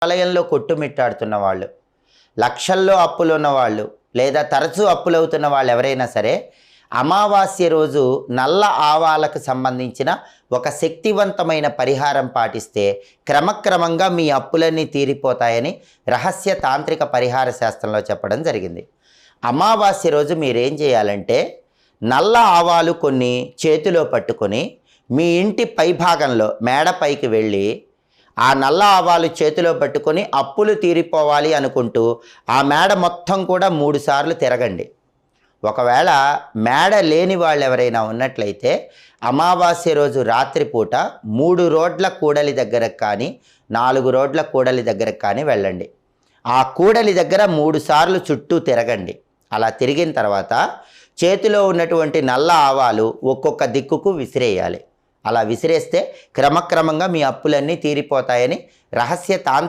వలయంలో కొట్టుమిట్టాడుతున్న వాళ్ళు, లక్షల్లో అప్పులున్న వాళ్ళు, లేదా తరచూ అప్పులవుతున్న వాళ్ళు ఎవరైనా సరే అమావాస్య రోజు నల్ల ఆవాలకు సంబంధించిన ఒక శక్తివంతమైన పరిహారం పాటిస్తే క్రమక్రమంగా మీ అప్పులన్నీ తీరిపోతాయని రహస్య తాంత్రిక పరిహార శాస్త్రంలో చెప్పడం జరిగింది. అమావాస్య రోజు మీరేం చేయాలంటే నల్ల ఆవాలు కొన్ని చేతిలో పట్టుకొని మీ ఇంటి పైభాగంలో మేడపైకి వెళ్ళి ఆ నల్ల ఆవాలు చేతిలో పట్టుకొని అప్పులు తీరిపోవాలి అనుకుంటూ ఆ మేడ మొత్తం కూడా 3 సార్లు తిరగండి. ఒకవేళ మేడ లేని వాళ్ళు ఎవరైనా ఉన్నట్లయితే అమావాస్య రోజు రాత్రిపూట 3 రోడ్ల కూడలి దగ్గరకు కానీ 4 రోడ్ల కూడలి దగ్గరకు కానీ వెళ్ళండి. ఆ కూడలి దగ్గర 3 సార్లు చుట్టూ తిరగండి. అలా తిరిగిన తర్వాత చేతిలో ఉన్నటువంటి నల్ల ఆవాలు ఒక్కొక్క దిక్కుకు విసిరేయాలి. అలా విసిరేస్తే క్రమక్రమంగా మీ అప్పులన్నీ తీరిపోతాయని రహస్య తాంత్రిక